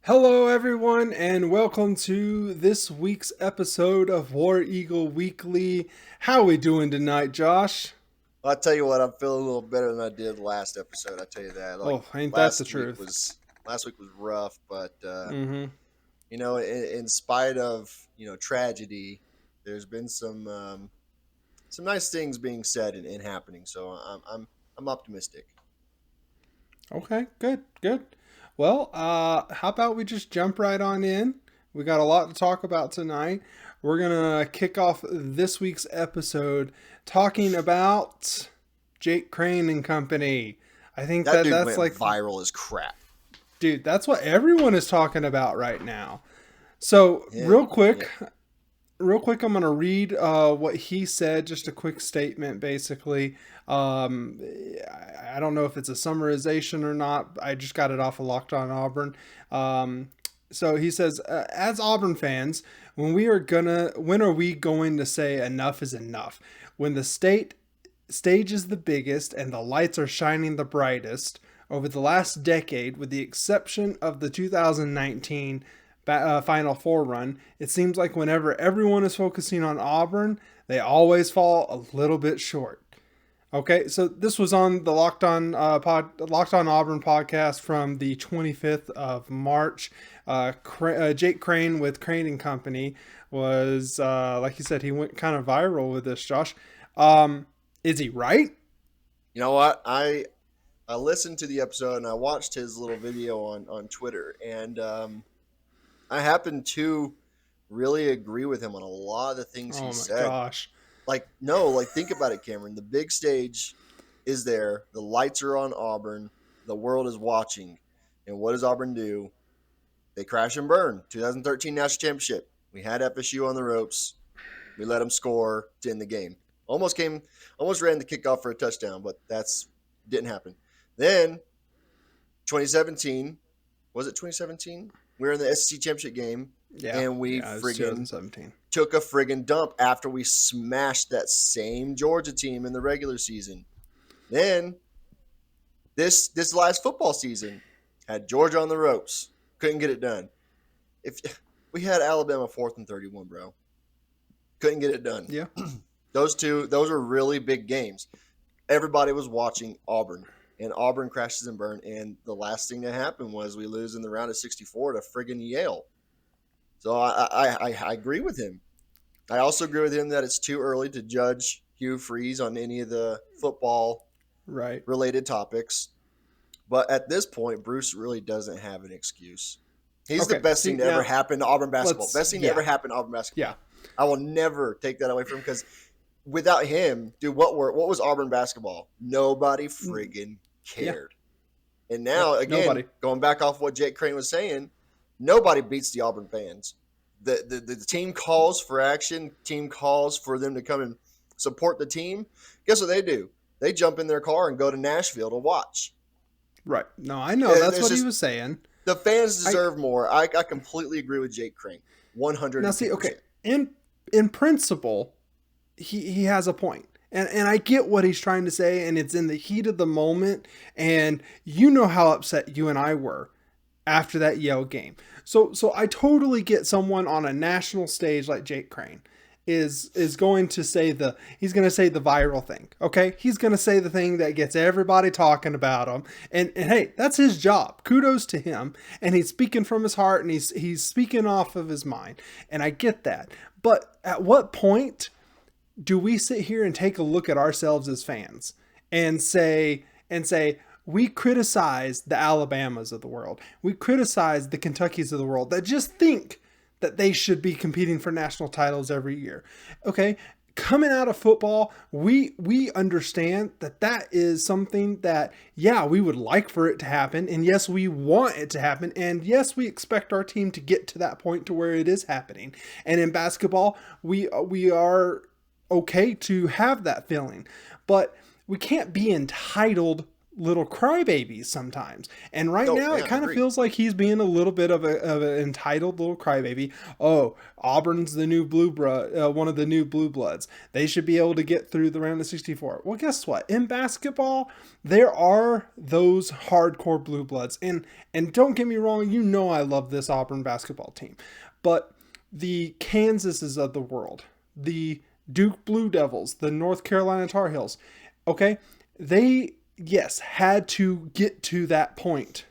Hello, everyone, and welcome to this week's episode of War Eagle Weekly. How we doing tonight, Josh? I'll tell you what, I'm feeling a little better than I did last episode. I tell you that. Like Oh, ain't that the last week truth? was last week was rough, but Mm-hmm. in spite of tragedy, there's been some nice things being said and happening. So I'm optimistic. Okay, good. Well, how about we just jump right on in? We got a lot to talk about tonight. We're gonna kick off this week's episode talking about Jake Crain and company. I think That that dude that's went like, viral as crap. dude, that's what everyone is talking about right now. So, Him, yeah. real quick, I'm going to read what he said, just a quick statement, basically. Um, I don't know if it's a summarization or not. I just got it off of Locked On Auburn. So he says, as Auburn fans, when are we going to say enough is enough? When the stage is the biggest and the lights are shining the brightest over the last decade, with the exception of the 2019 Final Four run, it seems like whenever everyone is focusing on Auburn, they always fall a little bit short. Okay, so this was on the Locked On Auburn podcast from the 25th of March. Jake Crain with Crain and Company was, like you said, he went kind of viral with this. Josh, is he right? You know what? I listened to the episode and I watched his little video on Twitter, and I happen to really agree with him on a lot of the things he Oh my said. gosh. Like, no, like think about it, Cameron. The big stage is there. The lights are on Auburn. The world is watching. And what does Auburn do? They crash and burn. 2013 National Championship. We had FSU on the ropes. We let them score to end the game. Almost ran the kickoff for a touchdown, but that's didn't happen. Then 2017, was it 2017? We were in the SEC championship game, Yeah, and we yeah, it was friggin' 2017. took a friggin' dump after we smashed that same Georgia team in the regular season. Then this last football season had Georgia on the ropes, couldn't get it done. If we had Alabama 4th and 31, bro, couldn't get it done. Yeah. Those are really big games. Everybody was watching Auburn, and Auburn crashes and burn. And the last thing that happened was we lose in the round of 64 to friggin' Yale. So I agree with him. I also agree with him that it's too early to judge Hugh Freeze on any of the football Right. related topics. But at this point, Bruce really doesn't have an excuse. He's the Okay. best See, thing to now, ever happen to Auburn basketball. Best thing to yeah. ever happen to Auburn basketball. Yeah. I will never take that away from him because without him, dude, what was Auburn basketball? Nobody friggin' cared. And now, Yep, again, nobody. going back off what Jake Crain was saying, nobody beats the Auburn fans. The team calls for action, team calls for them to come and support the team. Guess what they do? They jump in their car and go to Nashville to watch. Right. No, I know. That's what he was saying. The fans deserve more. I completely agree with Jake Crain. 100%. Now, see, okay, in principle, he has a point. And I get what he's trying to say, and it's in the heat of the moment, and you know how upset you and I were after that Yale game. So I totally get someone on a national stage like Jake Crain is going to say the viral thing. Okay? He's going to say the thing that gets everybody talking about him. And hey, that's his job. Kudos to him. And he's speaking from his heart, and he's speaking off of his mind. And I get that. But at what point do we sit here and take a look at ourselves as fans and say we criticize the Alabamas of the world, we criticize the Kentuckys of the world that just think that they should be competing for national titles every year? Okay, coming out of football, we understand that is something that, yeah, we would like for it to happen, and yes, we want it to happen, and yes, we expect our team to get to that point to where it is happening. And in basketball, we are okay to have that feeling, but we can't be entitled little crybabies sometimes. And right Oh, now, yeah, it I kind of agree. feels like he's being a little bit of an entitled little crybaby. Oh, Auburn's the new one of the new blue bloods. They should be able to get through the round of 64. Well, guess what? In basketball, there are those hardcore blue bloods. And don't get me wrong, you know I love this Auburn basketball team. But the Kansases of the world, the Duke Blue Devils, the North Carolina Tar Heels, okay, they, yes, had to get to that point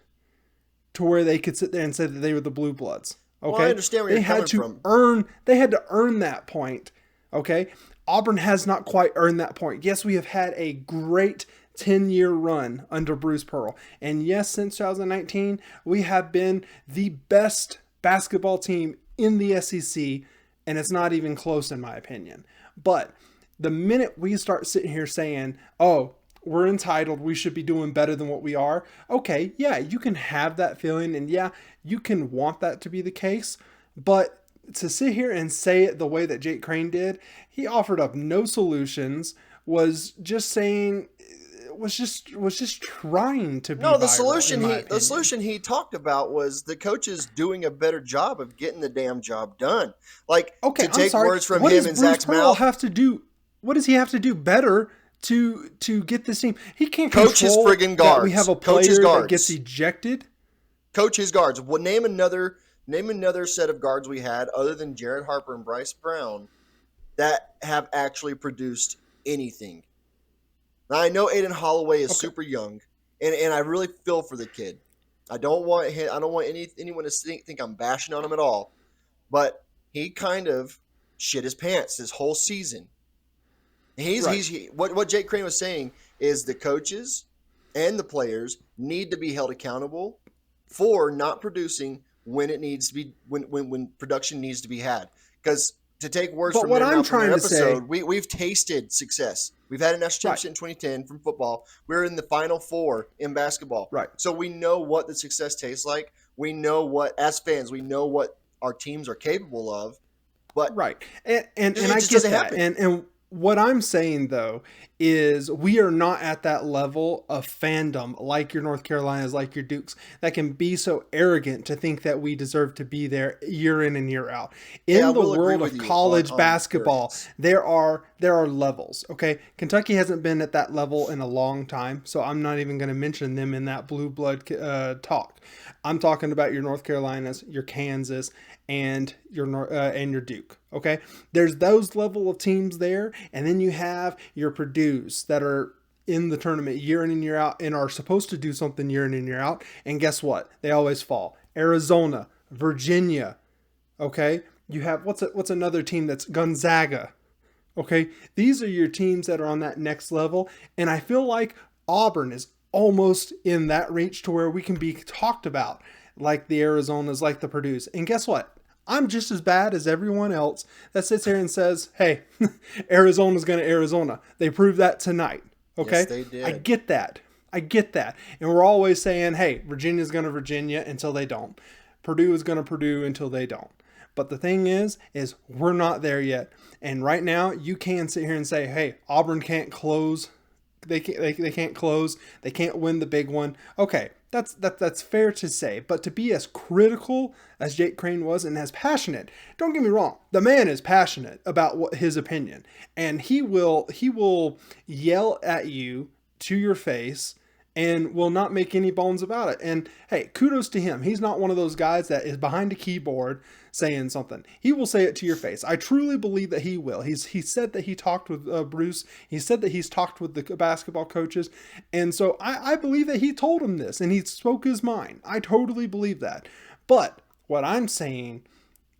to where they could sit there and say that they were the blue bloods. Well, I Okay? understand where you're coming from. They had to earn that point. Okay? Auburn has not quite earned that point. Yes, we have had a great 10-year run under Bruce Pearl. And yes, since 2019, we have been the best basketball team in the SEC, and it's not even close in my opinion. But the minute we start sitting here saying, oh, we're entitled, we should be doing better than what we are, okay, yeah, you can have that feeling, and yeah, you can want that to be the case, but to sit here and say it the way that Jake Crain did, he offered up no solutions, was just saying, was just trying to be No, viral, in my the opinion. solution he talked about was the coaches doing a better job of getting the damn job done. Like, Okay, to I'm take sorry. words from What him does in Bruce Zach's Pearl mouth, have to do? What does he have to do better to get this team? He can't coach his control friggin' that we have guards. a Coach his player that gets guards. ejected. Coach his guards. Well, name another set of guards we had other than Jared Harper and Bryce Brown that have actually produced anything. Now, I know Aiden Holloway is Okay, super young, and I really feel for the kid. I don't want anyone to think I'm bashing on him at all. But he kind of shit his pants this whole season. right. What Jake Crain was saying is the coaches and the players need to be held accountable for not producing when it needs to be when production needs to be had. Because to take words But from what their I'm mouth from their trying to say, episode, we've tasted success. We've had a national right, championship in 2010 from football. We're in the Final Four in basketball, right, so we know what the success tastes like. We know what, as fans, we know what our teams are capable of. But right, and it I just get doesn't that, happen. and what I'm saying though is we are not at that level of fandom like your North Carolinas, like your Dukes, that can be so arrogant to think that we deserve to be there year in and year out. Hey, I In the will agree world with of you college on basketball, arrogance. there are levels. Okay, Kentucky hasn't been at that level in a long time, so I'm not even going to mention them in that blue blood talk. I'm talking about your North Carolinas, your Kansas, and your Duke. Okay, there's those level of teams there, and then you have your Purdue's that are in the tournament year in and year out and are supposed to do something year in and year out. And guess what? They always fall. Arizona, Virginia. Okay, you have what's another team that's Gonzaga. Okay, these are your teams that are on that next level, and I feel like Auburn is almost in that reach to where we can be talked about like the Arizonas, like the Purdue's. And guess what? I'm just as bad as everyone else that sits here and says, hey, Arizona's going to Arizona. They proved that tonight. Yes, Okay? they I did. get that. I get that. And we're always saying, hey, Virginia's going to Virginia until they don't. Purdue is going to Purdue until they don't. But the thing is we're not there yet. And right now, you can sit here and say, hey, Auburn can't close. They can't close. They can't win the big one. Okay, that's fair to say. But to be as critical as Jake Crain was and as passionate, don't get me wrong, the man is passionate about what his opinion, and he will yell at you to your face and will not make any bones about it. And hey, kudos to him. He's not one of those guys that is behind a keyboard saying something. He will say it to your face. I truly believe that he will. He said that he talked with Bruce. He said that he's talked with the basketball coaches. And so I believe that he told him this and he spoke his mind. I totally believe that. But what I'm saying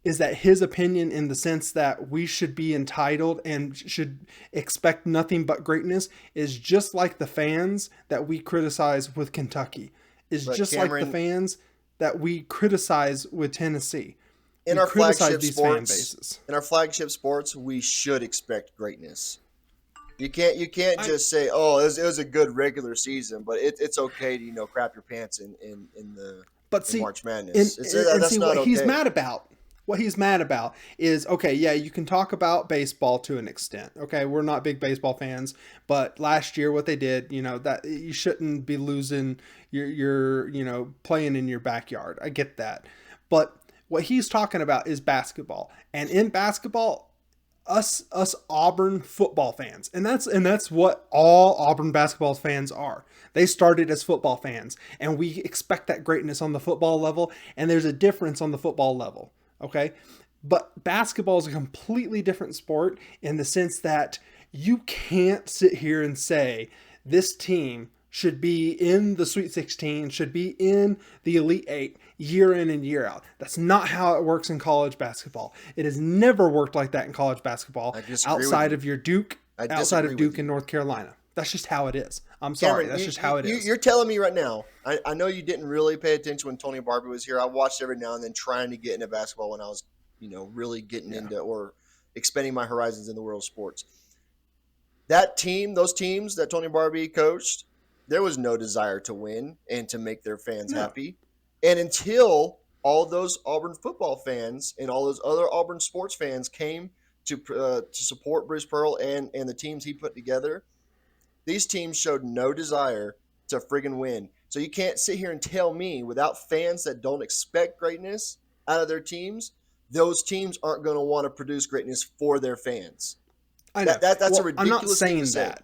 is that his opinion, in the sense that we should be entitled and should expect nothing but greatness, is just like the fans that we criticize with Kentucky, is But just like the Cameron, fans that we criticize with Tennessee. in We our criticize flagship these fan sports, bases. we should expect greatness. You can't I just say, "Oh, it was a good regular season," but it's okay to crap your pants but in see, March Madness. and That's see not what he's okay. mad about. What he's mad about is, okay, yeah, you can talk about baseball to an extent. Okay, we're not big baseball fans, but last year what they did, that you shouldn't be losing your playing in your backyard. I get that. But what he's talking about is basketball. And in basketball, us Auburn football fans, and that's what all Auburn basketball fans are. They started as football fans, and we expect that greatness on the football level, and there's a difference on the football level. Okay. But basketball is a completely different sport in the sense that you can't sit here and say this team should be in the Sweet 16, should be in the Elite Eight year in and year out. That's not how it works in college basketball. It has never worked like that in college basketball outside of your Duke, outside of Duke and North Carolina. That's just how it is. I'm sorry. Cameron, that's just how it is. You're telling me right now, I know you didn't really pay attention when Tony Barbie was here. I watched every now and then trying to get into basketball when I was, really getting into or expanding my horizons in the world of sports. Those teams that Tony Barbie coached, there was no desire to win and to make their fans happy. And until all those Auburn football fans and all those other Auburn sports fans came to support Bruce Pearl and the teams he put together, these teams showed no desire to friggin' win. So you can't sit here and tell me without fans that don't expect greatness out of their teams, those teams aren't going to want to produce greatness for their fans. I know. That's a ridiculous thing to say. That.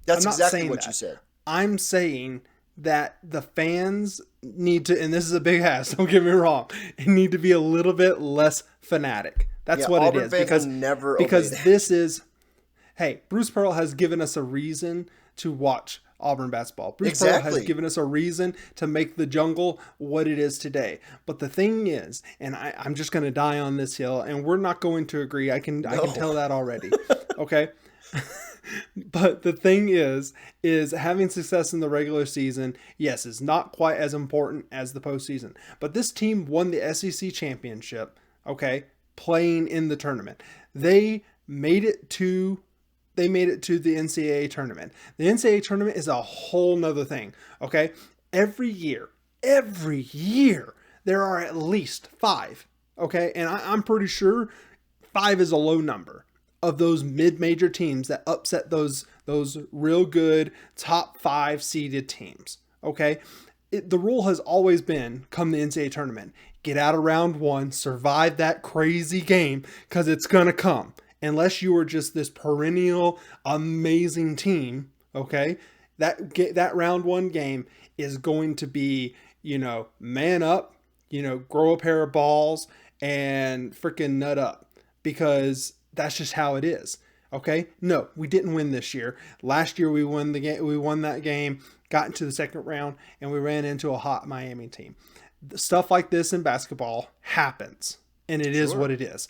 That's exactly what you said. I'm saying that the fans need to, and this is a big ask, don't get me wrong, need to be a little bit less fanatic. That's what Auburn it is. Fans because this is, hey, Bruce Pearl has given us a reason to watch Auburn basketball. Bruce Pearl has given us a reason to make the jungle what it is today. But the thing is, and I'm just going to die on this hill, and we're not going to agree. I can tell that already. Okay. But the thing is having success in the regular season, yes, is not quite as important as the postseason. But this team won the SEC championship, okay, playing in the tournament. They made it to the NCAA tournament. The NCAA tournament is a whole nother thing, okay? Every year, there are at least 5, okay? And I'm pretty sure 5 is a low number of those mid-major teams that upset those real good top 5 seeded teams, okay? The rule has always been, come the NCAA tournament, get out of round 1, survive that crazy game, because it's going to come. Unless you are just this perennial amazing team, okay, that round 1 game is going to be, man up, grow a pair of balls and freaking nut up, because that's just how it is. Okay. No, we didn't win this year. Last year we won the game. We won that game, got into the second round, and we ran into a hot Miami team. Stuff like this in basketball happens, and it is what it is.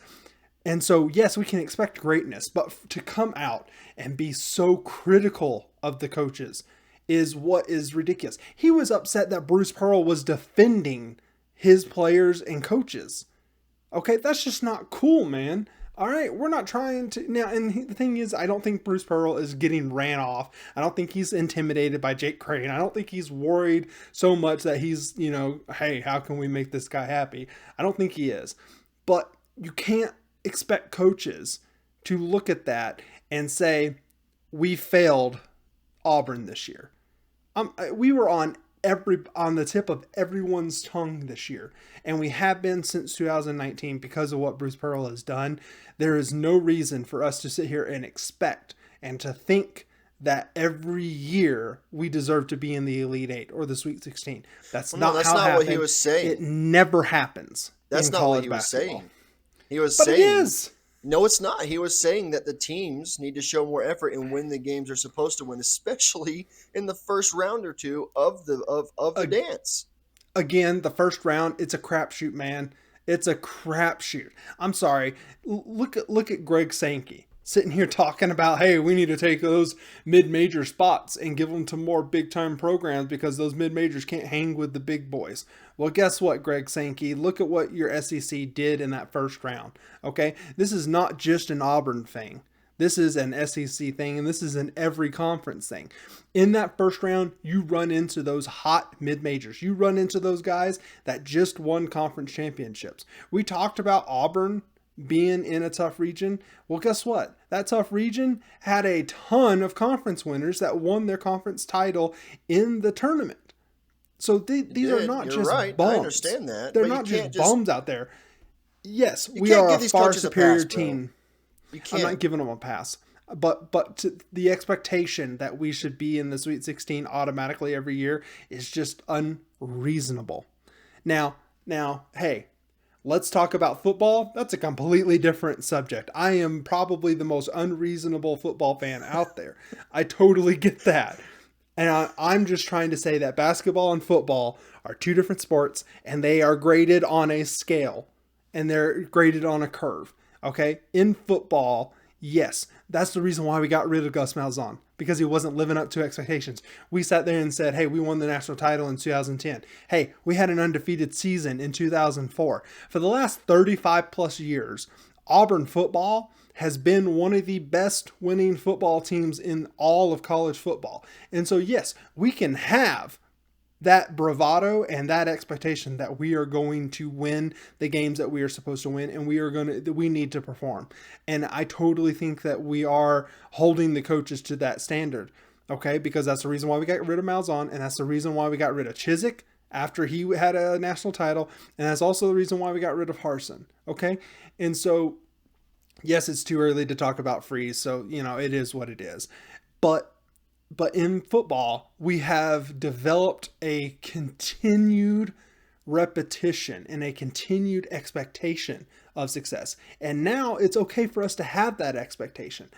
And so, yes, we can expect greatness, but to come out and be so critical of the coaches is what is ridiculous. He was upset that Bruce Pearl was defending his players and coaches. Okay, that's just not cool, man. All right, we're not trying to now. And the thing is, I don't think Bruce Pearl is getting ran off. I don't think he's intimidated by Jake Crain. I don't think he's worried so much that he's, hey, how can we make this guy happy? I don't think he is. But you can't expect coaches to look at that and say, we failed Auburn this year. We were on the tip of everyone's tongue this year, and we have been since 2019 because of what Bruce Pearl has done. There is no reason for us to sit here and expect and to think that every year we deserve to be in the Elite Eight or the Sweet 16. That's not what he was saying. It never happens. That's not what he was saying. He was saying, it is. No, it's not. He was saying that the teams need to show more effort and win the games they're supposed to win, especially in the first round or two of the dance. Again, the first round, it's a crapshoot, man. It's a crapshoot. I'm sorry. Look at Greg Sankey sitting here talking about, hey, we need to take those mid-major spots and give them to more big-time programs because those mid-majors can't hang with the big boys. Well, guess what, Greg Sankey? Look at what your SEC did in that first round, okay? This is not just an Auburn thing. This is an SEC thing, and this is an every conference thing. In that first round, you run into those hot mid majors. You run into those guys that just won conference championships. We talked about Auburn being in a tough region. Well, guess what? That tough region had a ton of conference winners that won their conference title in the tournament. So these are not You're just right. I bums. understand that, They're but you not can't just just bums out there. Yes, you we can't are a give these far coaches a pass, superior bro. team. You I'm not can't. giving them a pass. But the expectation that we should be in the Sweet 16 automatically every year is just unreasonable. Now, hey, let's talk about football. That's a completely different subject. I am probably the most unreasonable football fan out there. I totally get that. And I'm just trying to say that basketball and football are two different sports, and they are graded on a scale, and they're graded on a curve. Okay? In football, yes, that's the reason why we got rid of Gus Malzahn, because he wasn't living up to expectations. We sat there and said, hey, we won the national title in 2010. Hey, we had an undefeated season in 2004. For the last 35 plus years, Auburn football has been one of the best winning football teams in all of college football. And so, yes, we can have that bravado and that expectation that we are going to win the games that we are supposed to win, and we need to perform. And I totally think that we are holding the coaches to that standard. Okay, because that's the reason why we got rid of Malzahn, and that's the reason why we got rid of Chiswick after he had a national title, and that's also the reason why we got rid of Harsin. Okay, and so yes, it's too early to talk about Freeze, so it is what it is. But in football, we have developed a continued repetition and a continued expectation of success. And now it's okay for us to have that expectation.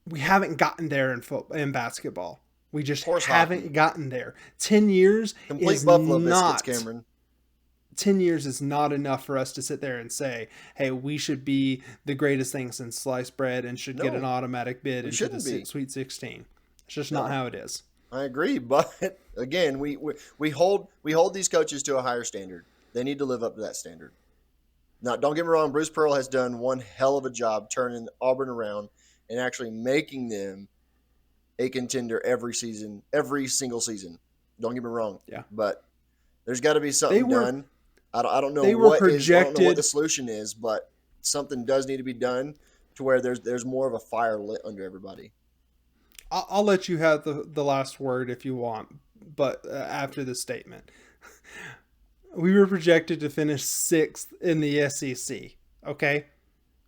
We haven't gotten there in basketball. We just Horse haven't hockey. gotten there. 10 years Complete is Buffalo biscuits, not Cameron. 10 years is not enough for us to sit there and say, hey, we should be the greatest thing since sliced bread and should get an No, automatic bid we into the shouldn't be. Sweet 16. It's just not No, how it is. I agree. But again, we hold these coaches to a higher standard. They need to live up to that standard. Now, don't get me wrong. Bruce Pearl has done one hell of a job turning Auburn around and actually making them a contender every season, every single season. Don't get me wrong. Yeah. But there's got to be They something were done. I don't know they were what is. I don't know what the projected. solution is, but something does need to be done to where there's more of a fire lit under everybody. I'll let you have the last word if you want, but after this statement, we were projected to finish sixth in the SEC. Okay,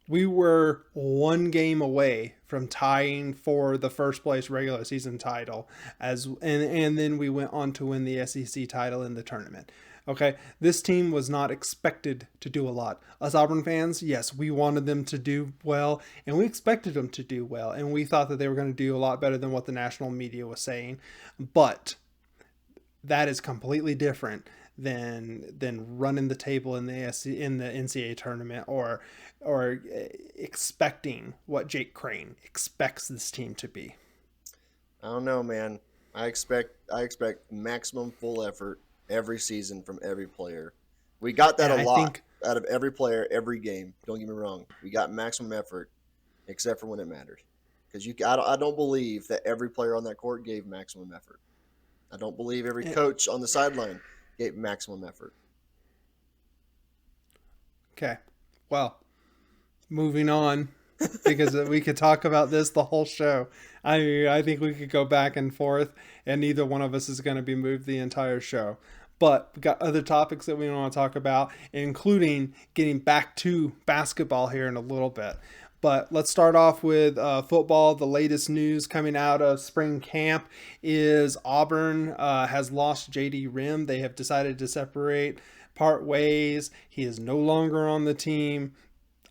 we were one game away from tying for the first place regular season title, and then we went on to win the SEC title in the tournament. Okay, this team was not expected to do a lot. Us Auburn fans, yes, we wanted them to do well, and we expected them to do well, and we thought that they were going to do a lot better than what the national media was saying. But that is completely different than running the table in the NCAA tournament, or expecting what Jake Crain expects this team to be. I don't know, man. I expect maximum full effort every season from every player. We got that And a I lot think out of every player every game. Don't get me wrong. We got maximum effort, except for when it matters. Because I don't believe that every player on that court gave maximum effort. I don't believe every eh, coach on the sideline gave maximum effort. okay, well, moving on, because we could talk about this the whole show. I think we could go back and forth, and neither one of us is going to be moved the entire show. But we got other topics that we want to talk about, including getting back to basketball here in a little bit. But let's start off with football. The latest news coming out of spring camp is Auburn has lost JD Rim. They have decided to separate, part ways. He is no longer on the team.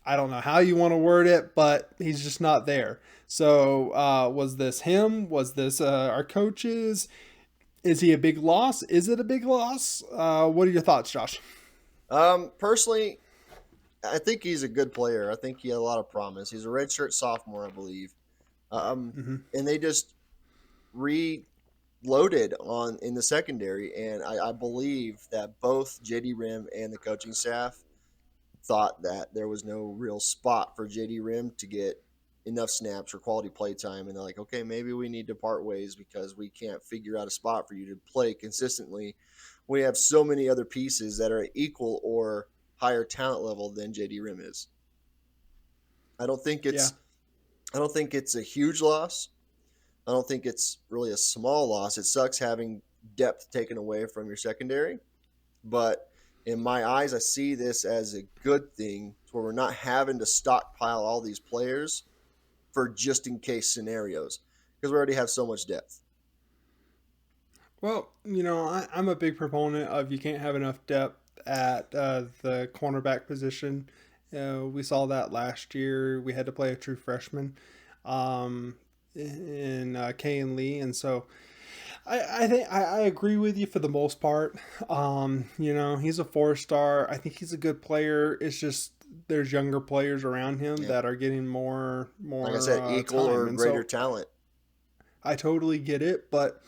I don't know how you want to word it, but he's just not there. So, was this him? Was this our coaches? Is he a big loss? Is it a big loss? What are your thoughts, Josh? Personally, I think he's a good player. I think he had a lot of promise. He's a redshirt sophomore, I believe. Mm-hmm. And they just reloaded on in the secondary, and I believe that both JD Rim and the coaching staff thought that there was no real spot for JD Rim to get enough snaps or quality play time, and they're like, okay, maybe we need to part ways because we can't figure out a spot for you to play consistently. We have so many other pieces that are equal or higher talent level than JD Rim is. I don't think Yeah. it's I don't think it's a huge loss. I don't think it's really a small loss. It sucks having depth taken away from your secondary, but in my eyes, I see this as a good thing where we're not having to stockpile all these players for just in case scenarios because we already have so much depth. Well, I'm a big proponent of you can't have enough depth at the cornerback position. We saw that last year. We had to play a true freshman um, in Kay and Lee, and so I think I agree with you for the most part. He's a 4-star. I think he's a good player. It's just there's younger players around him Yeah. that are getting more Like I said, equal time, or and greater so talent. I totally get it. But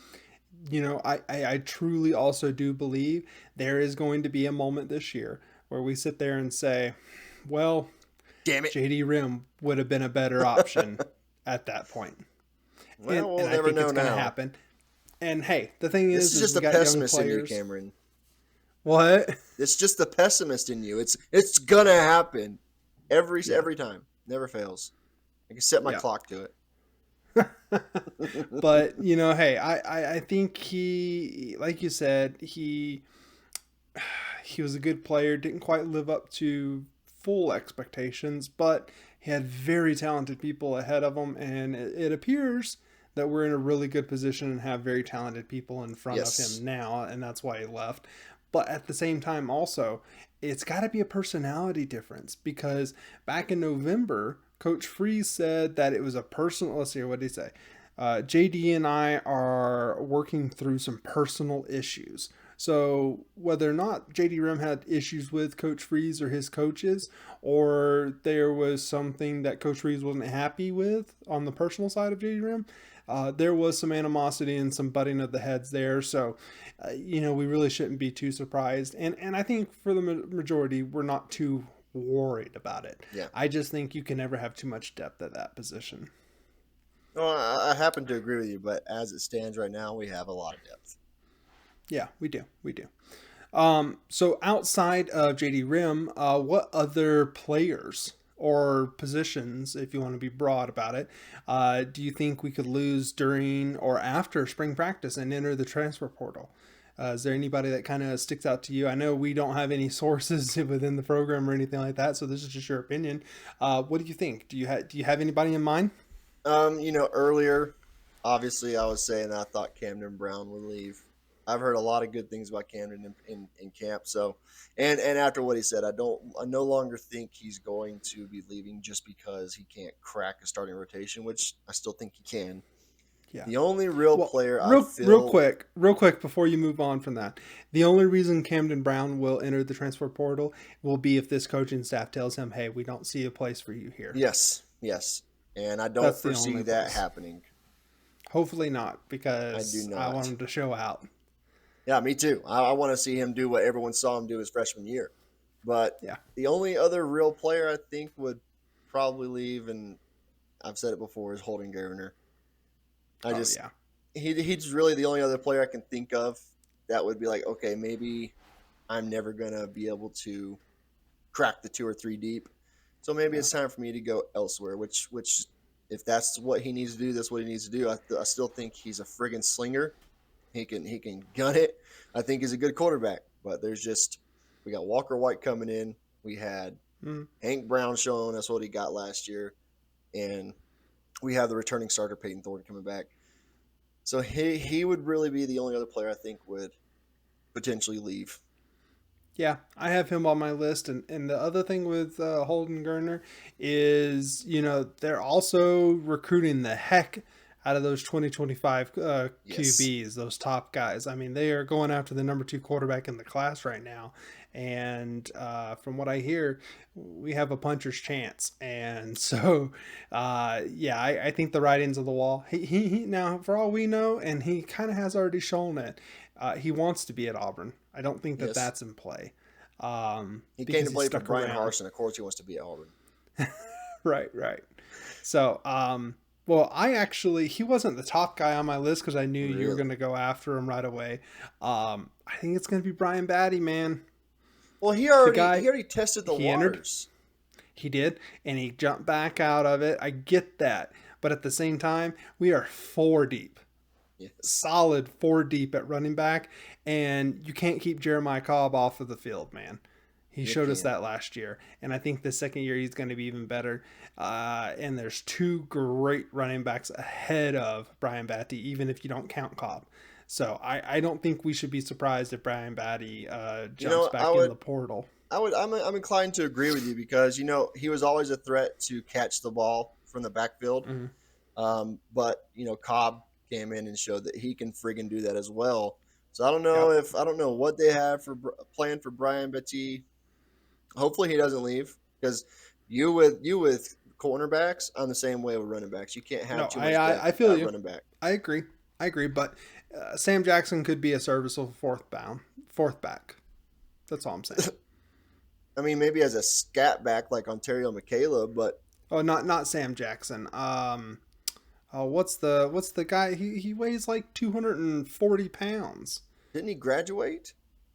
I truly also do believe there is going to be a moment this year where we sit there and say, well, Damn it. JD Rim would have been a better option at that point. And, Well, we'll and I never think know it's going to now. happen. And hey, the thing This is is just we a got young pessimist in you, players. Cameron. What? It's just the pessimist in you. It's gonna happen every time. Never fails. I can set my Yeah. clock to it. But hey, I think he, like you said, he was a good player. Didn't quite live up to full expectations, but he had very talented people ahead of him, and it appears that we're in a really good position and have very talented people in front of Yes. him now, and that's why he left. But at the same time, also, it's got to be a personality difference because back in November, Coach Freeze said that it was a personal. Let's see, what did he say? JD and I are working through some personal issues. So whether or not JD Rim had issues with Coach Freeze or his coaches, or there was something that Coach Freeze wasn't happy with on the personal side of JD Rim, there was some animosity and some butting of the heads there. So, we really shouldn't be too surprised. And I think for the majority, we're not too worried about it. Yeah. I just think you can never have too much depth at that position. Well, I happen to agree with you, but as it stands right now, we have a lot of depth. Yeah, we do. We do. So outside of JD Rim, what other players or positions, if you want to be broad about it, do you think we could lose during or after spring practice and enter the transfer portal? Is there anybody that kind of sticks out to you? I know we don't have any sources within the program or anything like that, so this is just your opinion. What do you think? Do you have anybody in mind? Earlier, obviously, I was saying I thought Camden Brown would leave. I've heard a lot of good things about Camden in camp. So, and after what he said, I no longer think he's going to be leaving just because he can't crack a starting rotation, which I still think he can. Yeah. The only real Well, player I real feel, quick before you move on from that, the only reason Camden Brown will enter the transfer portal will be if this coaching staff tells him, "Hey, we don't see a place for you here." yes, and I don't That's the foresee only that place. happening. Hopefully not, I do because I want not. him to show out. Yeah, me too. I want to see him do what everyone saw him do his freshman year. But Yeah. the only other real player I think would probably leave, and I've said it before, is Holden Governor. I Oh just yeah. he's really the only other player I can think of that would be like, okay, maybe I'm never gonna be able to crack the two or three deep. So maybe Yeah. it's time for me to go elsewhere. Which if that's what he needs to do, that's what he needs to do. I still think he's a friggin' slinger. He can gun it. I think he's a good quarterback. But there's just we got Walker White coming in. We had Mm. Hank Brown showing us what he got last year, and we have the returning starter Peyton Thornton coming back. So he would really be the only other player I think would potentially leave. Yeah, I have him on my list. And the other thing with Holden Gerner is, they're also recruiting the heck out of those 2025 Yes. QBs, those top guys. I mean, they are going after the number 2 quarterback in the class right now. And from what I hear, we have a puncher's chance. And so, yeah, I think the writing's on the wall. He now, for all we know, and he kind of has already shown it, he wants to be at Auburn. I don't think that Yes. that's in play He came because to he's play for stuck Brian around. Harsin. Of course, he wants to be at Auburn. Right, right. So, well, he wasn't the top guy on my list because I knew you were going Really? to go after him right away. I think it's going to be Brian Batty, man. Well, he The already guy, he already tested the he entered, waters. he did, and he jumped back out of it. I get that. But at the same time, we are four deep, Yes, solid four deep at running back, and you can't keep Jeremiah Cobb off of the field, man. He you showed us can. that last year, and I think the second year he's going to be even better. And there's two great running backs ahead of Brian Batty, even if you don't count Cobb. So I don't think we should be surprised if Brian Batty You jumps know, I back in would the portal. I'm inclined to agree with you because he was always a threat to catch the ball from the backfield. Mm-hmm. But Cobb came in and showed that he can friggin' do that as well. So Yep. I don't know what they have for plan for Brian Betty. Hopefully he doesn't leave because you with cornerbacks, I'm the same way with running backs. You can't have No, too much I depth feel at you. running back. I agree. I agree. But Sam Jackson could be a serviceable fourth back. That's all I'm saying. I mean, maybe as a scat back like Ontario Michaela, but Oh, not Sam Jackson. What's the guy? He weighs like 240 pounds. didn't he graduate?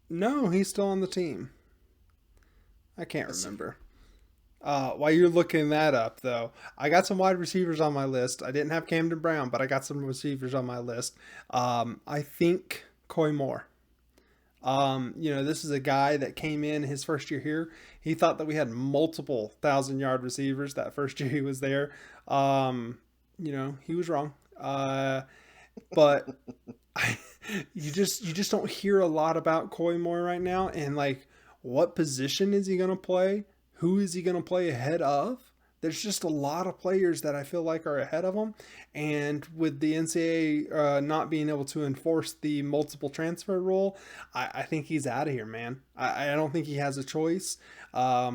No, he's still on the team. I can't Let's see. remember. While you're looking that up, though, I got some wide receivers on my list. I didn't have Camden Brown, but I got some receivers on my list. I think Coy Moore. This is a guy that came in his first year here. He thought that we had multiple 1,000 yard receivers that first year he was there. He was wrong. But you just don't hear a lot about Coy Moore right now, and like, what position is he going to play? Who is he going to play ahead of? There's just a lot of players that I feel like are ahead of him, and with the NCAA not being able to enforce the multiple transfer rule, I think he's out of here, man. I don't think he has a choice. I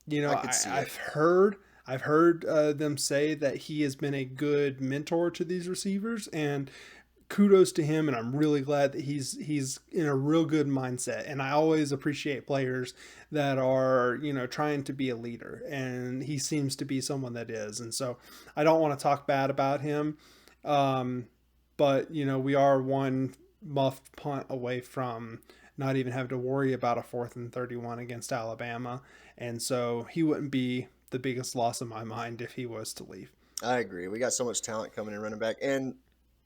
could see it. I've heard them say that he has been a good mentor to these receivers, and kudos to him, and I'm really glad that he's in a real good mindset. And I always appreciate players that are trying to be a leader, and he seems to be someone that is. And so I don't want to talk bad about him, um, but we are one muffed punt away from not even having to worry about a 4th and 31 against Alabama, and so he wouldn't be the biggest loss in my mind if he was to leave. I agree. We got so much talent coming in running back. And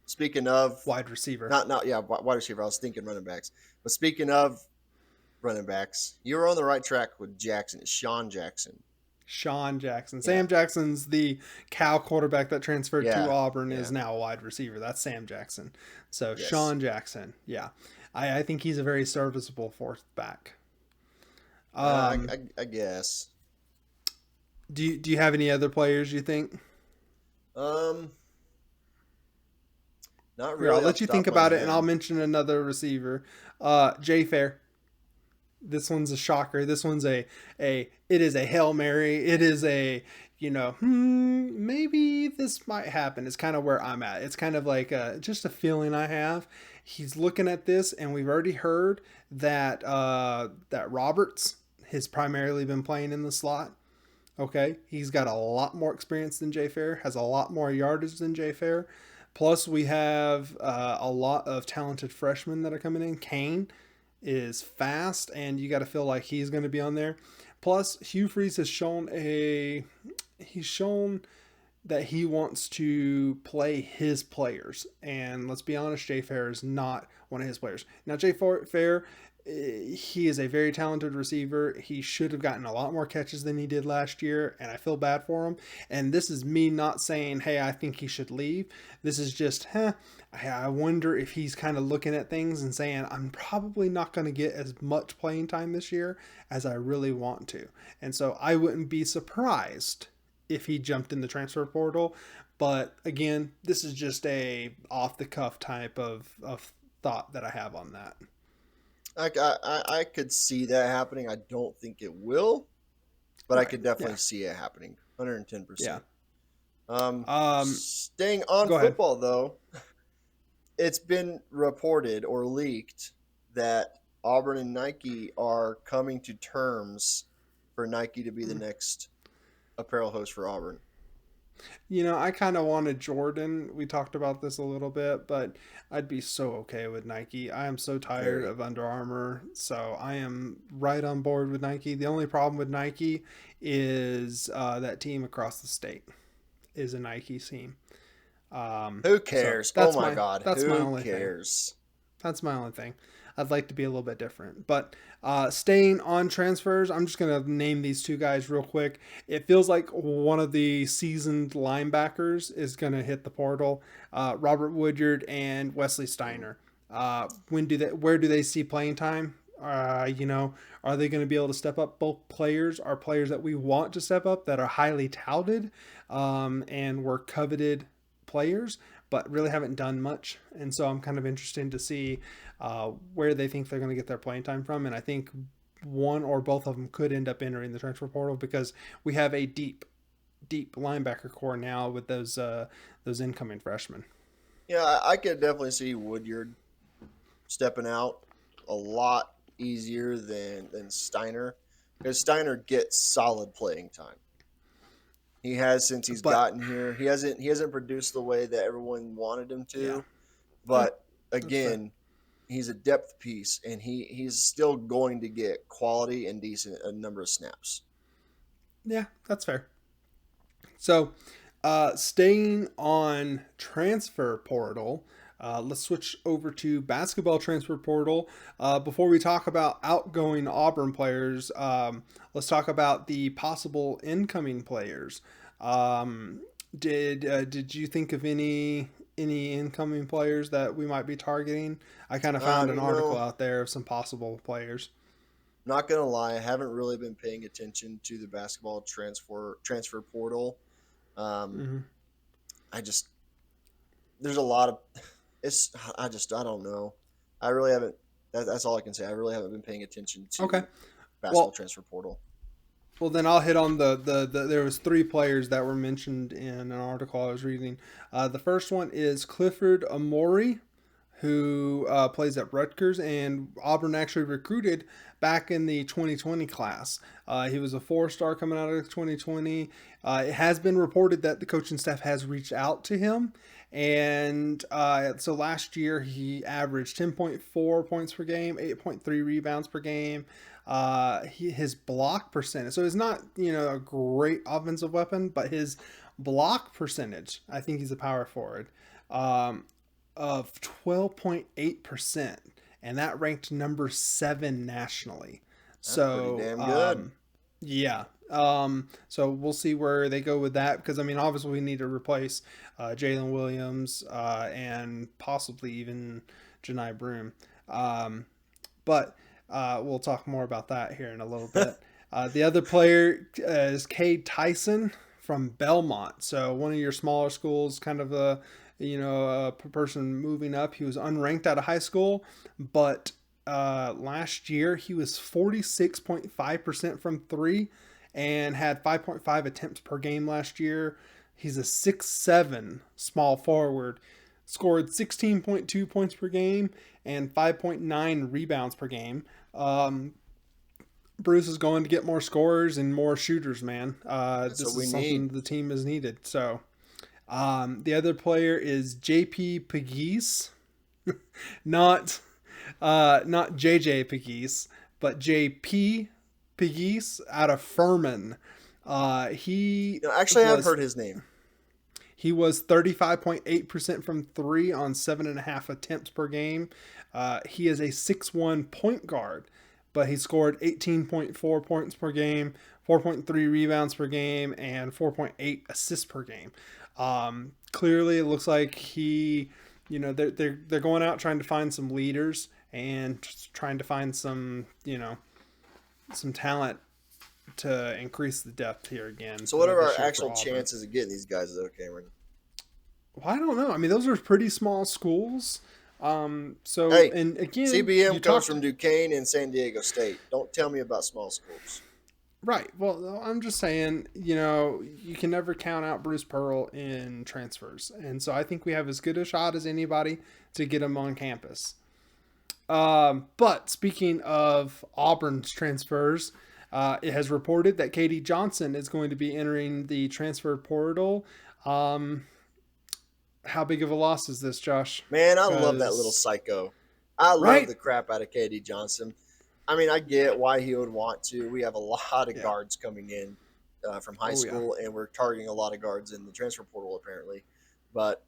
speaking of Wide receiver. not yeah, wide receiver, I was thinking running backs. But speaking of running backs, you were on the right track with Jackson. It's Sean Jackson. Sean Jackson. Yeah. Sam Jackson's the Cal quarterback that transferred to Yeah. Auburn, Yeah. is now a wide receiver. That's Sam Jackson. So Yes. Sean Jackson, yeah. I think he's a very serviceable fourth back. Um, I guess. do you have any other players you think? Um, not Here, I'll really off let the you top think of my about it, and I'll head. mention another receiver. Jay Fair. This one's a shocker. This one's it is a Hail Mary. It is a maybe this might happen. It's kind of where I'm at. It's kind of like just a feeling I have. He's looking at this, and we've already heard that that Roberts has primarily been playing in the slot. Okay, he's got a lot more experience than Jay Fair, has a lot more yardage than Jay Fair. Plus, we have a lot of talented freshmen that are coming in. Kane is fast, and you got to feel like he's going to be on there. Plus, Hugh Freeze has shown that he wants to play his players, and let's be honest, Jay Fair is not one of his players. Now, Jay Fair, he is a very talented receiver. He should have gotten a lot more catches than he did last year, and I feel bad for him. And this is me not saying, hey, I think he should leave. This is just, I wonder if he's kind of looking at things and saying, I'm probably not going to get as much playing time this year as I really want to. And so I wouldn't be surprised if he jumped in the transfer portal. But again, this is just a off the cuff type of thought that I have on that. I could see that happening. I don't think it will, but I Right. could Yeah. definitely see it happening. Yeah. 110%. Um, Staying on Go ahead. football though, it's been reported or leaked that Auburn and Nike are coming to terms for Nike to be the next apparel host for Auburn. I kind of wanted Jordan. We talked about this a little bit, but I'd be so okay with Nike. I am so tired Very. of Under Armour, so I am right on board with Nike. The only problem with Nike is that team across the state is a Nike team. Who So cares? Oh my God, that's my who only thing. cares? That's my only thing. I'd like to be a little bit different. But staying on transfers, I'm just going to name these two guys real quick. It feels like one of the seasoned linebackers is going to hit the portal. Robert Woodyard and Wesley Steiner. Where do they see playing time? Are they going to be able to step up? Both players are players that we want to step up, that are highly touted, and were coveted players, but really haven't done much. And so I'm kind of interested to see where they think they're going to get their playing time from. And I think one or both of them could end up entering the transfer portal because we have a deep linebacker core now with those incoming freshmen. Yeah, I could definitely see Woodyard stepping out a lot easier than Steiner, because Steiner gets solid playing time. He has since he's But gotten here. He hasn't produced the way that everyone wanted him yeah, to, yeah, but that's fair. again, he's a depth piece, and he's still going to get quality and decent a number of snaps. Yeah, that's fair. So, staying on transfer portal, let's switch over to basketball transfer portal. Before we talk about outgoing Auburn players, let's talk about the possible incoming players. Um, did you think of any incoming players that we might be targeting? I kind of found an You article know, out there of some possible players. not gonna lie, I haven't really been paying attention to the basketball transfer portal. Um, Mm-hmm. I just there's a lot of it's I don't know. I really haven't. That's all I can say. I really haven't been paying attention Okay. to basketball Well, transfer portal. Well, then I'll hit on the there was three players that were mentioned in an article I was reading. The first one is Clifford Amori, who plays at Rutgers, and Auburn actually recruited back in the 2020 class. He was a four-star coming out of 2020. It has been reported that the coaching staff has reached out to him, and so last year he averaged 10.4 points per game, 8.3 rebounds per game. His block percentage, so he's not a great offensive weapon, but his block percentage, I think he's a power forward. Of 12.8%, and that ranked number 7 nationally. That's pretty So, damn good. yeah. So we'll see where they go with that because I mean, obviously, we need to replace Jalen Williams and possibly even Janai Broom. But we'll talk more about that here in a little bit. The other player is Cade Tyson from Belmont. So one of your smaller schools, kind of a person moving up. He was unranked out of high school, but last year he was 46.5% from three and had 5.5 attempts per game last year. He's a 6'7" small forward, scored 16.2 points per game and 5.9 rebounds per game. Bruce is going to get more scorers and more shooters, man. That's what This we is need. something the team has needed. So, the other player is JP Pegues, not not JJ Pegues, but JP Pegues out of Furman. He Actually, I have was heard his name. he was 35.8% from three on 7.5 attempts per game. He is a 6'1" point guard, but he scored 18.4 points per game, 4.3 rebounds per game, and 4.8 assists per game. Clearly, it looks like they're going out trying to find some leaders and trying to find some talent to increase the depth here again So, what are our this year for actual Auburn. chances of getting these guys, though, Cameron? Well, I don't know. I mean, those are pretty small schools. So, Hey, and again, you CBM comes talked from Duquesne and San Diego State. Don't tell me about small schools. right. Well, I'm just saying, you can never count out Bruce Pearl in transfers, and so I think we have as good a shot as anybody to get him on campus. But speaking of Auburn's transfers, it has reported that Katie Johnson is going to be entering the transfer portal. Um, how big of a loss is this, Josh? Man, I love that little Because psycho. I love right, the crap out of KD Johnson. I mean, I get why he would want to. We have a lot of yeah, guards coming in from high oh yeah, school, and we're targeting a lot of guards in the transfer portal, apparently. But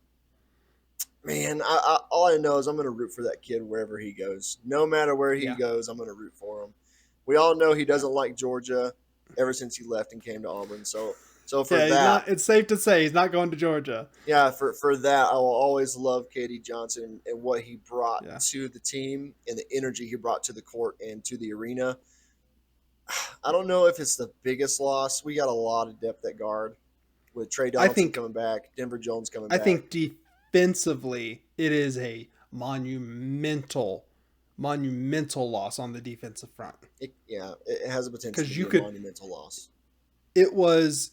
man, all I know is I'm going to root for that kid wherever he goes. No matter where he yeah, goes, I'm going to root for him. We all know he yeah, doesn't like Georgia ever since he left and came to Auburn. So for yeah. He's that, not. It's safe to say he's not going to Georgia. yeah, for that, I will always love KD Johnson and what he brought Yeah, to the team and the energy he brought to the court and to the arena. I don't know if it's the biggest loss. We got a lot of depth at guard with Trey I Donaldson think coming back, Denver Jones coming I back. think defensively it is a monumental loss on the defensive front It has a potential to because you be a could. monumental loss. It was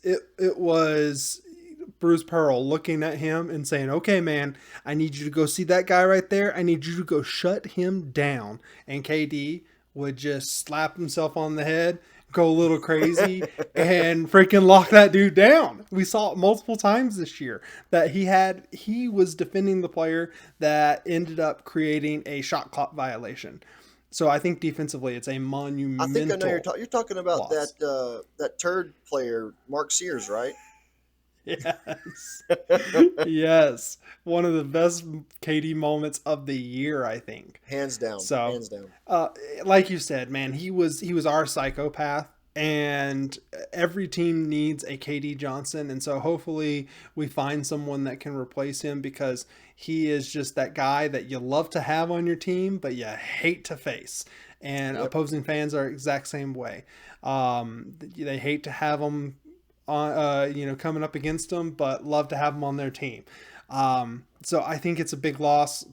Bruce Pearl looking at him and saying, "Okay, man, I need you to go see that guy right there. I need you to go shut him down." And KD would just slap himself on the head, go a little crazy, and freaking lock that dude down. We saw it multiple times this year that he was defending the player that ended up creating a shot clock violation. So I think defensively, it's a I think I know monumental you're talking about loss. that turd player, Mark Sears, right? Yes. Yes. One of the best KD moments of the year, I think. Hands down, So, hands down. uh, like you said, man, he was our psychopath, and every team needs a KD Johnson, and so hopefully we find someone that can replace him because he is just that guy that you love to have on your team, but you hate to face. And Yep. opposing fans are exact same way. They hate to have him on, coming up against them, but love to have them on their team. So I think it's a big loss.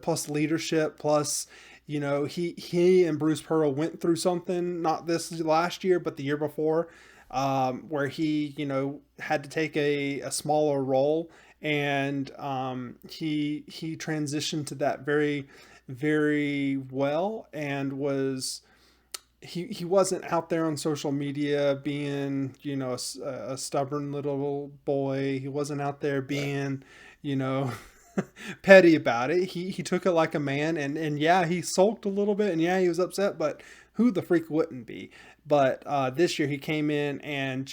Plus leadership, plus he and Bruce Pearl went through something not this last year, but the year before, where he had to take a smaller role, and he transitioned to that very very well and was he wasn't out there on social media being a stubborn little boy. He wasn't out there being you know petty about it. He took it like a man, and yeah, he sulked a little bit, and yeah, he was upset, but who the freak wouldn't be? But this year he came in and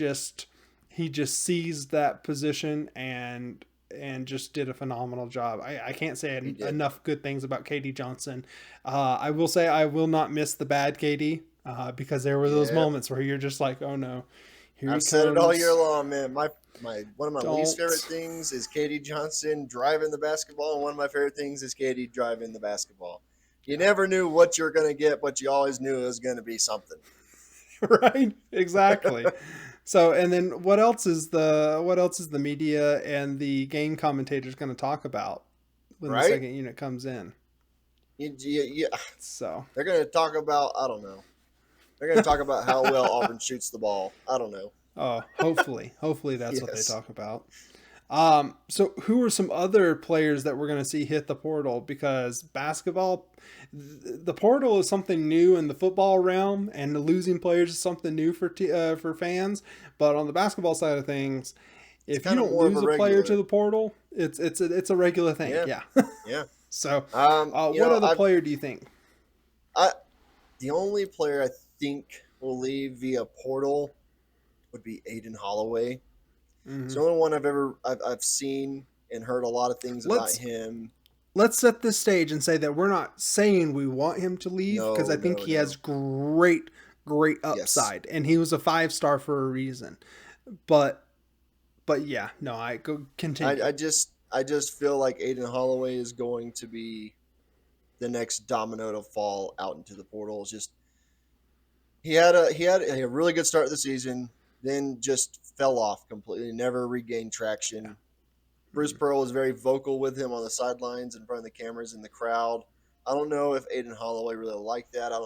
he just seized that position and just did a phenomenal job. I can't say He did. enough good things about KD Johnson. I will say I will not miss the bad KD, because there were those Yep. moments where you're just like, oh no, here he I've said it all year comes. long, man. My one of my least favorite Don't. things is KD Johnson driving the basketball, and one of my favorite things is KD driving the basketball. You Yeah. never knew what you were going to get, but you always knew it was going to be something. Right, exactly. So, and then what else is the media and the game commentators going to talk about when the Right? second unit comes in? You, So, they're going to talk about, I don't know. They're going to talk about how well Auburn shoots the ball. I don't know. oh, hopefully that's what they Yes. talk about. So who are some other players that we're going to see hit the portal? Because basketball, the portal is something new in the football realm, and the losing players is something new for fans. But on the basketball side of things, It's if you kind of don't more of a lose a player to regular. the portal, it's a regular thing. Yeah. Yeah. Yeah. So, You what know, other player do you think? I the only player I think will leave via portal would be Aiden Holloway. It's Hmm. the only one I've seen and heard a lot of things about Let's him. let's set this stage and say that we're not saying we want him to leave because I No, think no, he has no. great Yes, upside, and he was a 5 star for a reason. But yeah, no, I go I, continue. I just I just feel like Aiden Holloway is going to be the next domino to fall out into the portal. It's just he had a really good start of the season, then just fell off completely, never regained Yeah. traction. Bruce Mhm. Pearl was very vocal with him on the sidelines in front of the cameras in the crowd. I don't know if Aiden Holloway really liked that. I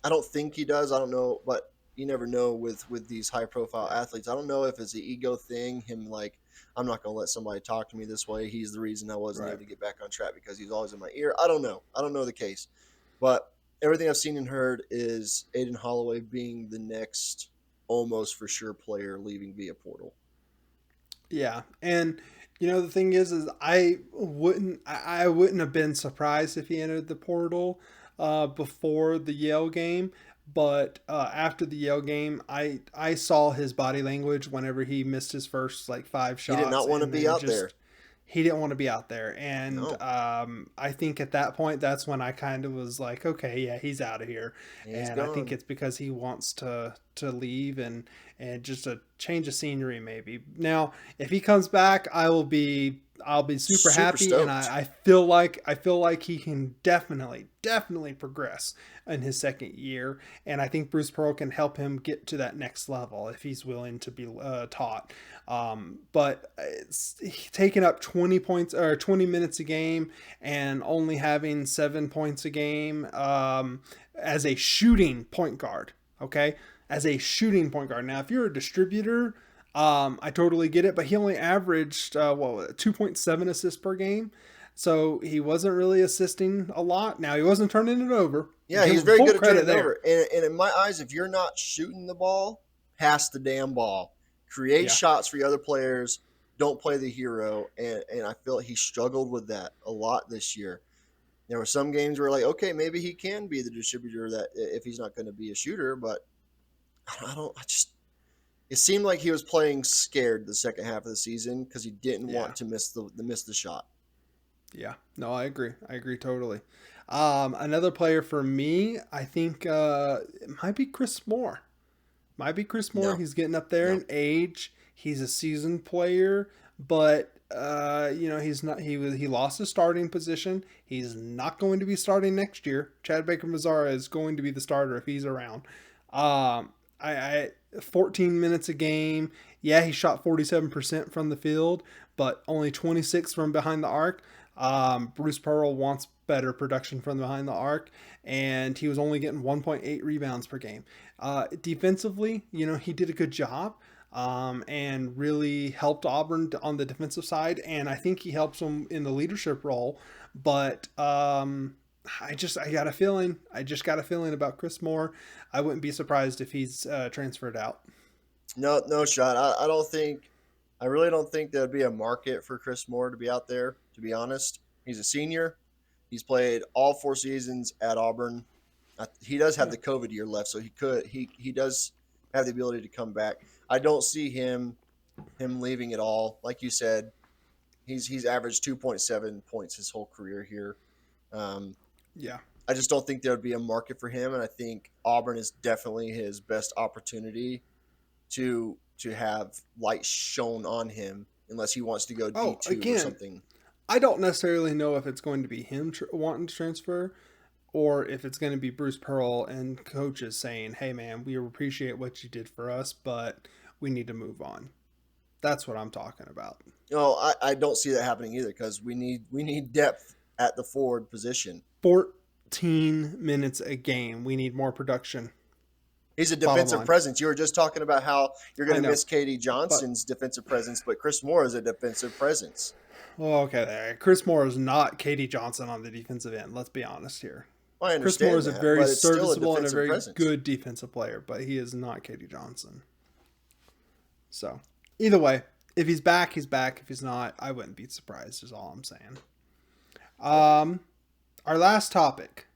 don't think he does. I don't know, but you never know with these high profile Yeah. athletes. I don't know if it's an ego thing. Him like, I'm not gonna let somebody talk to me this way. He's the reason I wasn't able Right. to get back on track because he's always in my ear. I don't know. I don't know the case, but everything I've seen and heard is Aiden Holloway being the next almost for sure player leaving via portal. Yeah, and the thing is I wouldn't have been surprised if he entered the portal before the Yale game, but after the Yale game, I saw his body language whenever he missed his first like five He did shots, not want to and be then out there. just he didn't want to be out there, and No, I think at that point that's when I kind of was like, okay, yeah, he's out of here, he's and I think gone. it's because he wants to leave and just a change of scenery maybe. Now, if he comes back, I'll be super Super happy, and stoked. I feel like he can definitely progress in his second year, and I think Bruce Pearl can help him get to that next level if he's willing to be taught. But it's taking up 20 points or 20 minutes a game and only having 7 points a game as a shooting point guard. Okay, as a shooting point guard. Now, if you're a distributor, I totally get it, but he only averaged 2.7 assists per game, so he wasn't really assisting a lot. Now he wasn't turning it over. Yeah, Give he's him very full good at credit turning it there. over. And in my eyes, if you're not shooting the ball, pass the damn ball. Create Yeah, shots for your other players. Don't play the hero. And I feel like he struggled with that a lot this year. There were some games where like, okay, maybe he can be the distributor that if he's not going to be a shooter, but I don't. I just it seemed like he was playing scared the second half of the season because he didn't yeah, want to miss the shot. yeah. No, I agree. I agree totally. Another player for me, I think it might be Chris Moore. Might be Chris Moore. No, He's getting up there no. in age. He's a seasoned player, but he's not. He lost his starting position. He's not going to be starting next year. Chad Baker Mazara is going to be the starter if he's around. I 14 minutes a game. Yeah, he shot 47% from the field, but only 26 from behind the arc. Bruce Pearl wants better production from behind the arc, and he was only getting 1.8 rebounds per game. Defensively, he did a good job and really helped Auburn on the defensive side, and I think he helps them in the leadership role. But I got a feeling. I just got a feeling about Chris Moore. I wouldn't be surprised if he's transferred out. No, no shot. I don't think. I really don't think there'd be a market for Chris Moore to be out there. To be honest, he's a senior. He's played all 4 seasons at Auburn. He does have Yeah. the COVID year left, so he does have the ability to come back. I don't see him leaving at all. Like you said, he's averaged 2.7 points his whole career here. Um, Yeah. I just don't think there would be a market for him, and I think Auburn is definitely his best opportunity to have light shown on him unless he wants to go Oh, D2 or again, something. I don't necessarily know if it's going to be him wanting to transfer or if it's going to be Bruce Pearl and coaches saying, "Hey, man, we appreciate what you did for us, but we need to move on." That's what I'm talking about. No, I don't see that happening either because we need depth at the forward position. 14 minutes a game. We need more production. He's a Bottom defensive line. presence. You were just talking about how you're going I to know, miss KD but Johnson's defensive presence, but Chris Moore is a defensive presence. okay, there. Chris Moore is not Katie Johnson on the defensive end. Let's be honest here. Well, I Chris Moore understand is a that, very but it's still a serviceable and a defensive very presence. good defensive player, but he is not Katie Johnson. So, either way, if he's back, he's back. If he's not, I wouldn't be surprised, is all I'm saying. Okay. Um, our last topic.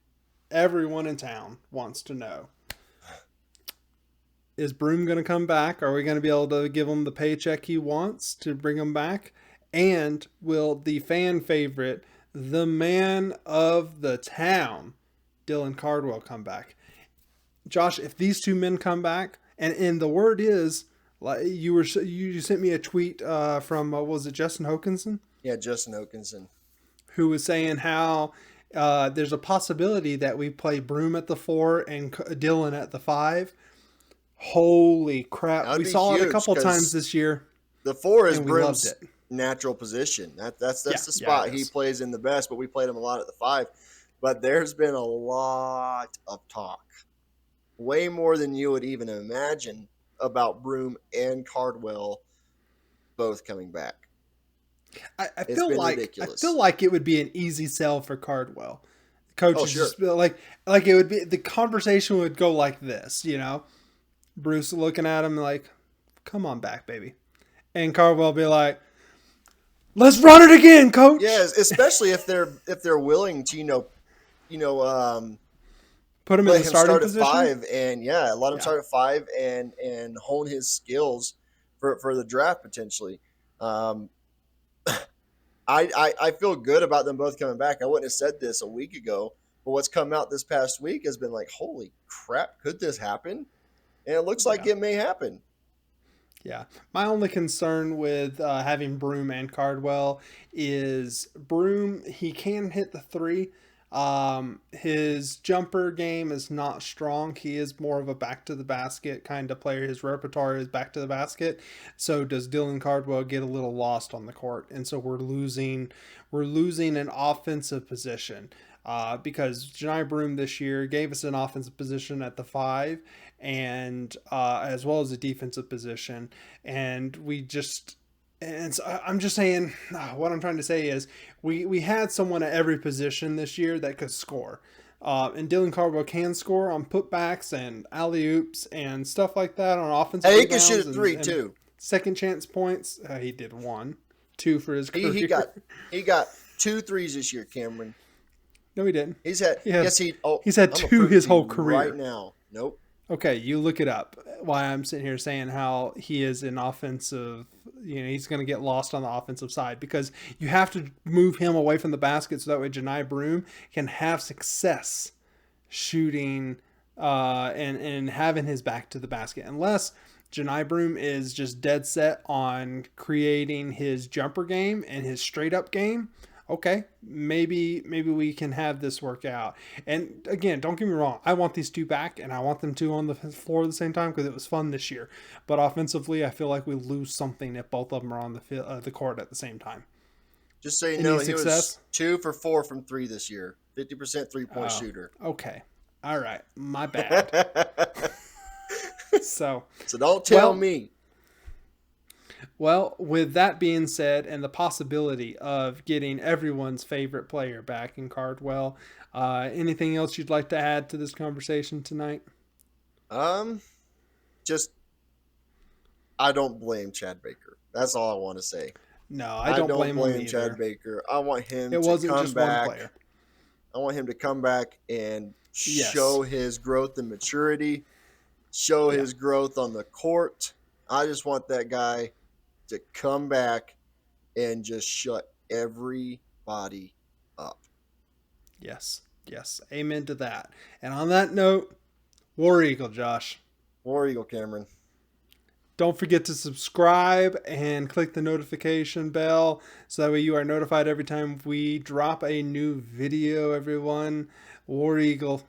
Everyone in town wants to know. Is Broom going to come back? Are we going to be able to give him the paycheck he wants to bring him back? And will the fan favorite, the man of the town, Dylan Cardwell, come back? Josh, if these two men come back, and the word is, like you sent me a tweet from what was it, Justin Hokanson, Yeah, Justin Hokanson. who was saying how there's a possibility that we play Broom at the 4 and Dylan at the 5. Holy That crap! would We be saw it a huge couple times because this year, the 4 is and we loved Brim's it. natural position. That's Yeah, the yeah, spot it he is. plays in the best, but we played him a lot at the 5. But there's been a lot of talk, way more than you would even imagine, about Broom and Cardwell both coming back. I It's feel been like ridiculous. it would be an easy sell for Cardwell. Oh, Coaches sure. just like it would be the conversation would go like this, Bruce looking at him like, "Come on back, baby," And Cardwell be like, let's run it again, coach. Yes, especially if they're willing to, Put him in let the him starting start at position. 5 and let him Yeah. start at 5 and hone his skills for the draft potentially. Um, I feel good about them both coming back. I wouldn't have said this a week ago, but what's come out this past week has been like, holy crap, could this happen? And it looks like Yeah. it may happen. Yeah. My only concern with having Broom and Cardwell is Broom, he can hit the three. His jumper game is not strong. He is more of a back to the basket kind of player. His repertoire is back to the basket. So does Dylan Cardwell get a little lost on the court, and so we're losing an offensive position. Because Janai Broom this year gave us an offensive position at the 5, and as well as a defensive position, and we just and so I'm just saying, what I'm trying to say is we had someone at every position this year that could score. And Dylan Cardwell can score on putbacks and alley oops and stuff like that on offensive Hey, he can rebounds shoot a three and too. second chance points. He did 1, 2 for his career. He got 2 threes this year, Cameron. No, he didn't. He's had He's had I'm 2 his whole you career. right now. Nope. Okay, you look it up. Why I'm sitting here saying how he is an offensive, he's going to get lost on the offensive side because you have to move him away from the basket so that way Janai Broom can have success shooting and having his back to the basket. Unless Janai Broom is just dead set on creating his jumper game and his straight up game. Okay, maybe we can have this work out. And again, don't get me wrong, I want these two back, and I want them two on the floor at the same time because it was fun this year. But offensively, I feel like we lose something if both of them are on the court at the same time. Just so you Any know, he success? was 2 for 4 from 3 this year. 50% 3-point shooter. Okay, all right, my bad. So don't tell me. Well, with that being said, and the possibility of getting everyone's favorite player back in Cardwell, anything else you'd like to add to this conversation tonight? Just I don't blame Chad Baker. That's all I want to say. No, I don't blame him either. Chad Baker. I want him It to wasn't come just back. one player. I want him to come back and Yes. show his growth and maturity, show his growth on the court. I just want that guy to come back and just shut everybody up. Yes. Yes. Amen to that. And on that note, War Eagle, Josh. War Eagle, Cameron. Don't forget to subscribe and click the notification bell so that way you are notified every time we drop a new video, everyone. War Eagle.